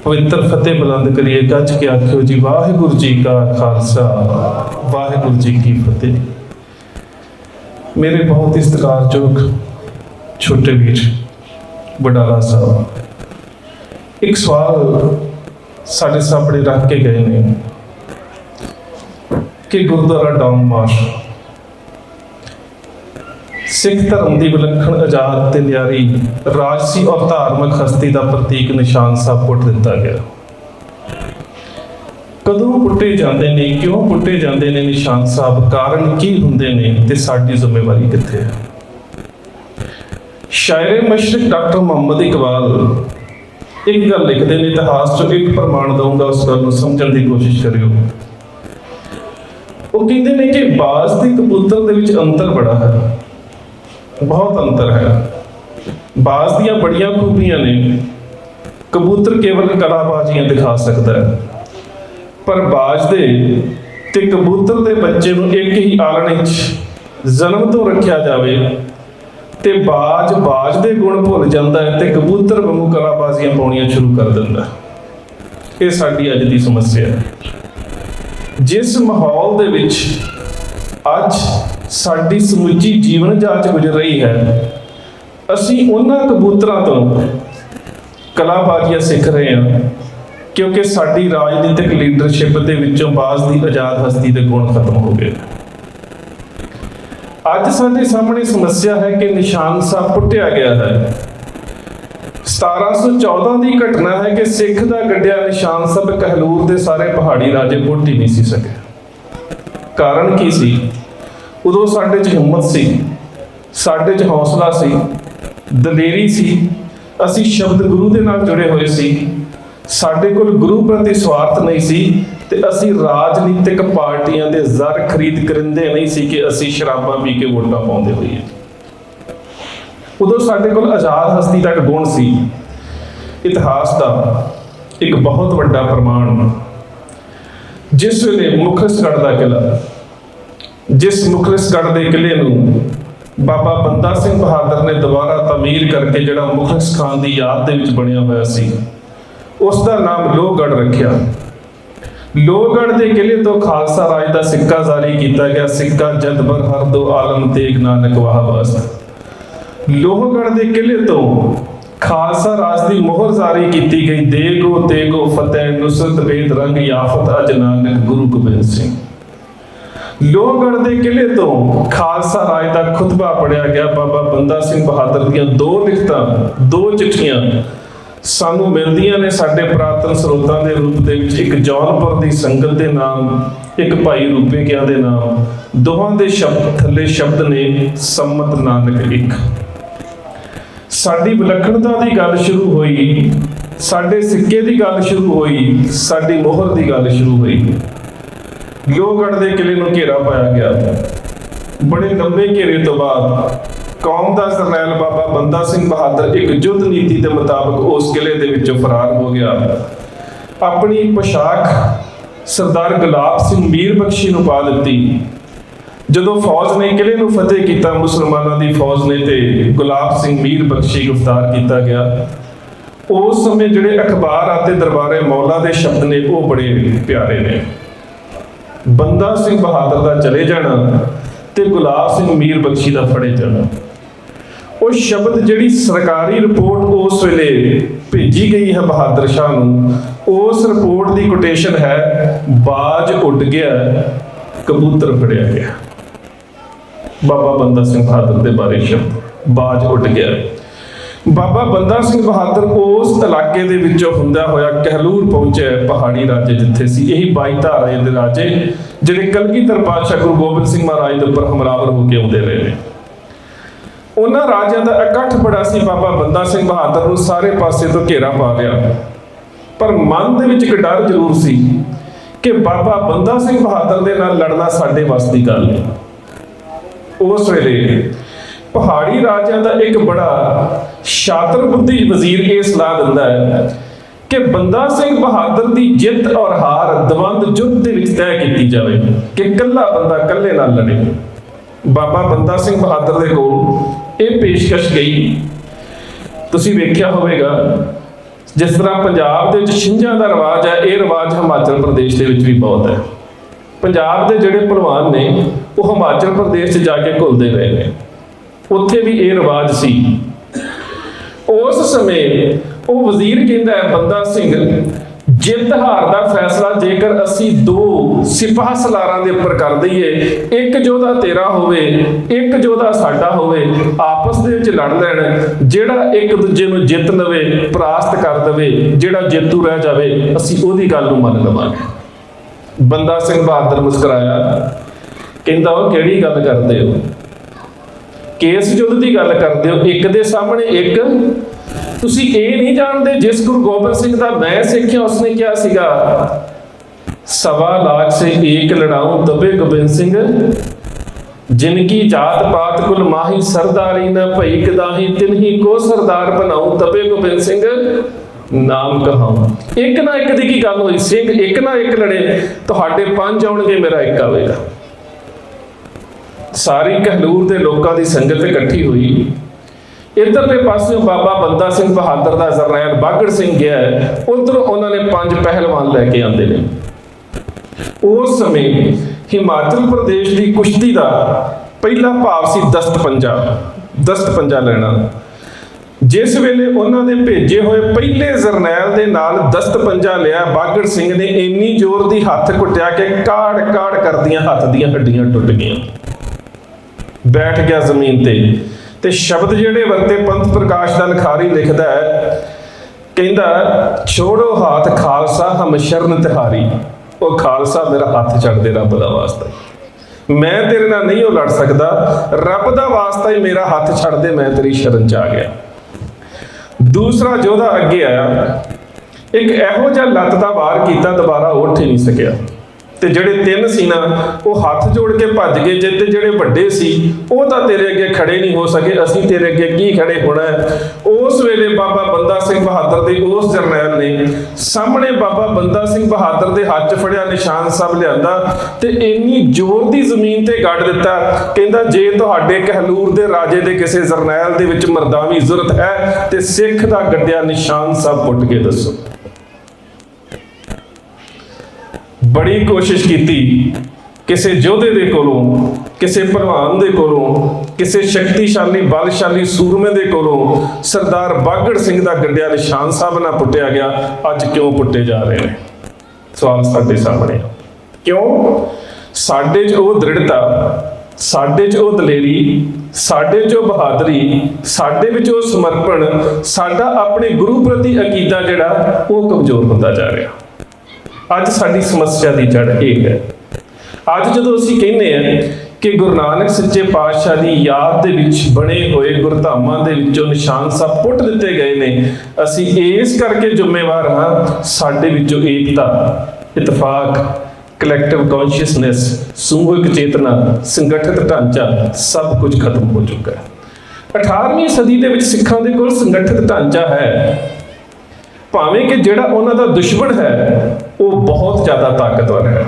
पवित्र फतेह बुलंद करिए, गज के आखियो जी वाहिगुरू जी का खालसा वाहिगुरू जी की फतेह। मेरे बहुत ही सत्कारयोग छोटे वीर वडाला साहब, एक सवाल साढ़े सामने रख के गए ने कि गुरुद्वारा डाउन मार्श सिख धर्म की विलक्षण आजाद ते न्यारी राजसी और धार्मिक हस्ती का प्रतीक निशान साहब पुट दिता गया। कदों पुटे जाते ने, क्यों पुटे जाते ने निशान साहब, कारण की हुंदे ने ते साडी जिम्मेवारी कित्थे है। शायर मशरक डॉक्टर मोहम्मद इकबाल एक गल लिखते हैं, इतिहास चो एक प्रमाण दूंगा, उस गल समझण की कोशिश करियो। वो कहते हैं कि बाज ते कबूतर दे विच अंतर बड़ा है, बहुत अंतर है। बाज दियां बड़ियां खूबियां ने, कबूतर केवल कलाबाजियां दिखा सकता है, पर बाज दे ते कबूतर दे बच्चे नूं एक ही आलणे च जन्म तो रखिया जावे ते बाज बाज दे गुण भुल जाता है ते कबूतर वांगू कलाबाजियां पाउणियां शुरू कर दिंदा। ये साडी अज दी समस्या है। जिस माहौल दे विच अज साडी समुची जीवन जांच गुजर रही है, असीं उन्हां कबूतरां तो कलाबाजियां सीख रहे हैं क्योंकि साडी राजनीतिक लीडरशिप दे विचों बाज दी आजाद हस्ती दे गुण खत्म हो गए। अज साडे सामने समस्या है कि निशान साहब पुट्टिया गया है। 1714 की घटना है कि सिख का गड्ढिया निशान साहब कहलूर के सारे पहाड़ी राजे पुट ही नहीं सी सके। कारण की सी? उदों साडे च हिम्मत सी, साडे च हौसला सी, दलेरी सी, असी शब्द गुरु दे नाल जुड़े हुए सी, साडे कोल गुरु प्रति स्वार्थ नहीं सी ते असी राजनीतिक पार्टियां दे जर खरीद करिंदे नहीं सी कि असी शराबां पी के वोटां पाउंदे होईए। उदों साडे कोल आजाद हस्ती दा इक गुण सी। इतिहास दा एक बहुत वड्डा प्रमाण, जिस वेले मुखलिसगढ़ दा किला, जिस मुखलिसगढ़ के किले नूं बाबा बंदा सिंह बहादुर ने दोबारा तमीर करके जिहड़ा मुखलिस खान की याद दे विच बनिया होया सी, उसका नाम लोहगढ़ रखिया। लोहगढ़ के किले तो खालसा राज का सिक्का जारी किया गया, सिक्का जद बर हर दो आलम तेग नानक वाह बस्त। लोहगढ़ के किले तो खालसा राज की मोहर जारी की गई, देगो तेगो फतेह नुसरत बेद रंग याफत अज नानक गुरु गोबिंद सिंह। लोहगढ़ के किले तो खालसा राज का खुतबा पढ़िया गया। बाबा बंदा सिंह बहादुर दियां दो लिखतां, दो चिट्ठियां सानू मिलदियां ने साडे पुरातन स्रोतां दे रूप दे विच, एक जौनपुर दी संगत दे नाम, एक भाई रूपे किया दे नाम, दोहां दे शब्द थल्ले शब्द ने सम्मत नानक एक। साडी विलक्षणता की गल शुरू हुई, साडे सिक्के की गल शुरू हुई, साडी मोहर की गल शुरू हुई। लोहगढ़ के किले नूं घेरा पाया गया। बड़े लंबे घेरे तो बाद कौम का सरनैल बाबा बंदा सिंह बहादुर एक युद्ध नीति के मुताबिक उस किले दे विचों फरार हो गया। अपनी पोशाक सरदार गुलाब सिंह मीर बख्शी नूं पा दित्ती। जदों फौज ने किले नूं फतेह किया, मुसलमानों की फौज ने ते गुलाब सिंह मीर बख्शी गिरफ्तार किया गया। उस समय जिहड़े अखबार आते दरबारे मौला के शब्द ने वो बड़े प्यारे ने। बंदा सिंह बहादुर का चले जाना ते गुलाब सिंह मीर बख्शी का फड़े जाना। वो शब्द जिहड़ी सरकारी रिपोर्ट उस वेले भेजी गई है बहादुर शाह नूं, उस रिपोर्ट की कोटेशन है, बाज उड़ गया कबूतर फड़िया गया। बाबा बंदा सिंह बहादुर के बारे शब्द, बाज उड़ गया। बाबा बंदा सिंह बहादुर उस इलाके दे विचों हुंदा होया कहलूर पहुंचे, पहाड़ी राजे जिथे सी। यही 22 धारे दे राजे जिहड़े कलगीधर पातशाह गुरु गोबिंद सिंह महाराज दे उपर हमलावर होके आउंदे रहे ने। उन्हां राजियां दा इकट्ठ बड़ा सी। बाबा बंदा सिंह बहादुर नूं सारे पासे तो घेरा पा लिया, पर मन दे विच इक डर जरूर सी कि बाबा बंदा सिंह बहादुर दे नाल लड़ना साडे वस दी गल नहीं। उस वेले पहाड़ी राजियां दा एक बड़ा शातिर बुद्धि वजीर ये सलाह दिंदा है कि बंदा सिंह बहादुर की जित और हार दवंद युद्ध दे विच तय की जाए कि कल्ला बंदा कल्ले नाल लड़े। बाबा बंदा सिंह बहादुर दे कोल ये पेशकश गई। तुसीं वेख्या होवेगा ਜਿਸ ਤਰ੍ਹਾਂ ਪੰਜਾਬ ਦੇ ਵਿੱਚ ਛਿੰਝਾਂ ਦਾ ਰਿਵਾਜ ਹੈ, ਇਹ ਰਿਵਾਜ ਹਿਮਾਚਲ ਪ੍ਰਦੇਸ਼ ਦੇ ਵਿੱਚ ਵੀ ਬਹੁਤ ਹੈ। ਪੰਜਾਬ ਦੇ ਜਿਹੜੇ ਭਲਵਾਨ ਨੇ ਉਹ ਹਿਮਾਚਲ ਪ੍ਰਦੇਸ਼ 'ਚ ਜਾ ਕੇ ਘੁਲਦੇ ਰਹੇ ਨੇ, ਉੱਥੇ ਵੀ ਇਹ ਰਿਵਾਜ ਸੀ। ਉਸ ਸਮੇਂ ਉਹ ਵਜ਼ੀਰ ਕਹਿੰਦਾ ਹੈ ਬੰਦਾ ਸਿੰਘ, ਜਿੱਤ ਹਾਰ ਦਾ ਫੈਸਲਾ ਜੇਕਰ ਅਸੀਂ ਦੋ ਸਿਪਾਹ ਸਲਾਰਾਂ ਦੇ ਉੱਪਰ ਕਰ ਦਈਏ, ਇੱਕ ਯੋਧਾ ਤੇਰਾ ਹੋਵੇ, ਇੱਕ ਯੋਧਾ ਸਾਡਾ ਹੋਵੇ, ਆਪਸ ਦੇ ਵਿੱਚ ਲੜ ਲੈਣ, ਜਿਹੜਾ ਇੱਕ ਦੂਜੇ ਨੂੰ ਜਿੱਤ ਲਵੇ, ਪਰਾਸਤ ਕਰ ਦੇਵੇ, ਜਿਹੜਾ ਜੇਤੂ ਰਹਿ ਜਾਵੇ, ਅਸੀਂ ਉਹਦੀ ਗੱਲ ਨੂੰ ਮੰਨ ਲਵਾਂਗੇ। ਬੰਦਾ ਸਿੰਘ ਬਹਾਦਰ ਮੁਸਕਰਾਇਆ, ਕਹਿੰਦਾ ਉਹ ਕਿਹੜੀ ਗੱਲ ਕਰਦੇ ਹੋ? ਕੇਸ ਯੁੱਧ ਦੀ ਗੱਲ ਕਰਦੇ ਹੋ, ਇੱਕ ਦੇ ਸਾਹਮਣੇ ਇੱਕ। ਤੁਸੀਂ ਇਹ ਨਹੀਂ ਜਾਣਦੇ ਜਿਸ ਗੁਰੂ ਗੋਬਿੰਦ ਸਿੰਘ ਦਾ ਮੈਂ ਸਿੱਖਿਆ ਉਸਨੇ ਕਿਹਾ ਸੀਗਾ, 1.25 लाख से एक लड़ाऊं तबे गोबिंद सिंह, जिनकी जात पात कुल माही सरदारी न भई कदाही, तिन्ही को सरदार बनाऊं तबे गोबिंद सिंह नाम कहाऊं। एक ना एक दी की गल होई, सिंह एक ना एक लड़े, तुहाडे 5 आउणगे, मेरा एक आवेगा। सारी कहलूर दे लोकां दी संगत इकट्ठी हुई। इधरले पासे बाबा बंदा सिंह बहादुर दा जरनैल बागड़ सिंह गया है, उधर उन्होंने 5 पहलवान लैके आंदे ने। उस समय हिमाचल प्रदेश की कुश्ती का पहला भाव सी दस्त पंजा लेना। जिस वेले उन्होंने भेजे हुए पहले जरनैल दे नाल दस्त पंजा लिया, बागड़ सिंह ने इन्नी जोर दी हथ कुटिया कि काड़ काड़ करदियां हथ दियां हड्डियां टुट गईयां, बैठ गया जमीन ते शब्द जेड़े वरते पंथ प्रकाश दा लिखारी लिखदा है, कहंदा छोड़ो हाथ खालसा हम शरण तिहारी। ओ खालसा मेरा हाथ छड़ दे, रब दा वास्ता, मैं तेरे नाल नहीं लड़ सकदा, रब दा वास्ता ही मेरा हाथ छड़ दे, मैं तेरी शरण च आ गया। दूसरा योधा अगे आया, एक इहो जिहा लत दा वार कीता, दोबारा उठ ही नहीं सकिया। ते ਜਿਹੜੇ 3 ਸੀ ਨਾ ਉਹ ਹੱਥ ਜੋੜ ਕੇ ਭੱਜ ਗਏ, ਤੇ ਜਿਹੜੇ ਵੱਡੇ ਸੀ ਉਹ ਤਾਂ ਤੇਰੇ ਅੱਗੇ ਖੜੇ ਨਹੀਂ ਹੋ ਸਕੇ, ਅਸੀਂ ਤੇਰੇ ਅੱਗੇ ਕੀ ਖੜੇ ਹੋਣਾ ਹੈ। ਉਸ ਵੇਲੇ ਬਾਬਾ ਬੰਦਾ ਸਿੰਘ ਬਹਾਦਰ ਦੇ ਉਸ ਜਰਨੈਲ ਨੇ ਸਾਹਮਣੇ ਬਾਬਾ ਬੰਦਾ ਸਿੰਘ ਬਹਾਦਰ ਦੇ ਹੱਥ 'ਚ ਫੜਿਆ ਨਿਸ਼ਾਨ ਸਾਹਿਬ ਲਿਆਂਦਾ ਤੇ ਇੰਨੀ ਜ਼ੋਰ ਦੀ ਜ਼ਮੀਨ ਤੇ ਗੱਡ ਦਿੱਤਾ, ਕਹਿੰਦਾ ਜੇ ਤੁਹਾਡੇ ਕਹਿਲੂਰ ਦੇ ਰਾਜੇ ਦੇ ਕਿਸੇ ਜਰਨੈਲ ਦੇ ਵਿੱਚ ਮਰਦਾਨੀ ਜ਼ੁਰਤ ਹੈ ਤੇ ਸਿੱਖ ਦਾ ਗੱਡਿਆ ਨਿਸ਼ਾਨ ਸਾਹਿਬ ਪੁੱਟ ਕੇ ਦੱਸੋ। बड़ी कोशिश की किसी योधे दे कोलों, किसी भलवान दे कोलों, किसी शक्तिशाली बलशाली सूरमे दे कोलों सरदार बागड़ सिंह दा गड्डिया निशान साहब ना पुट्टिया गया। अज क्यों पुट्टे जा रहे हैं? सवाल साडे सामने। क्यों? साडे च ओह दृढ़ता, साडे च ओह दलेरी, साडे च ओह बहादुरी, साडे विच ओह समर्पण, साडा अपने गुरु प्रति अकीदा जिहड़ा ओह कमजोर होंदा जा रहा। ਅੱਜ ਸਾਡੀ ਸਮੱਸਿਆ ਦੀ ਜੜ ਇਹ ਹੈ। ਅੱਜ ਜਦੋਂ ਅਸੀਂ ਕਹਿੰਦੇ ਹਾਂ ਕਿ ਗੁਰੂ ਨਾਨਕ ਸੱਚੇ ਪਾਤਸ਼ਾਹ ਦੀ ਯਾਦ ਦੇ ਵਿੱਚ ਬਣੇ ਹੋਏ ਗੁਰਧਾਮਾਂ ਦੇ ਵਿੱਚੋਂ ਨਿਸ਼ਾਨ ਸਾਹਿਬ ਪੁੱਟ ਦਿੱਤੇ ਗਏ ਨੇ, ਅਸੀਂ ਇਸ ਕਰਕੇ ਜ਼ਿੰਮੇਵਾਰ ਹਾਂ, ਸਾਡੇ ਵਿੱਚੋਂ ਏਕਤਾ, ਇਤਫਾਕ, ਕਲੈਕਟਿਵ ਕੌਨਸ਼ੀਅਸਨੈਸ, ਸਮੂਹਿਕ ਚੇਤਨਾ, ਸੰਗਠਿਤ ਢਾਂਚਾ ਸਭ ਕੁਝ ਖਤਮ ਹੋ ਚੁੱਕਾ ਹੈ। 18ਵੀਂ ਸਦੀ ਦੇ ਵਿੱਚ ਸਿੱਖਾਂ ਦੇ ਕੋਲ ਸੰਗਠਿਤ ਢਾਂਚਾ ਹੈ, ਭਾਵੇਂ ਕਿ ਜਿਹੜਾ ਉਹਨਾਂ ਦਾ ਦੁਸ਼ਮਣ ਹੈ ਉਹ ਬਹੁਤ ਜ਼ਿਆਦਾ ਤਾਕਤਵਰ ਹੈ।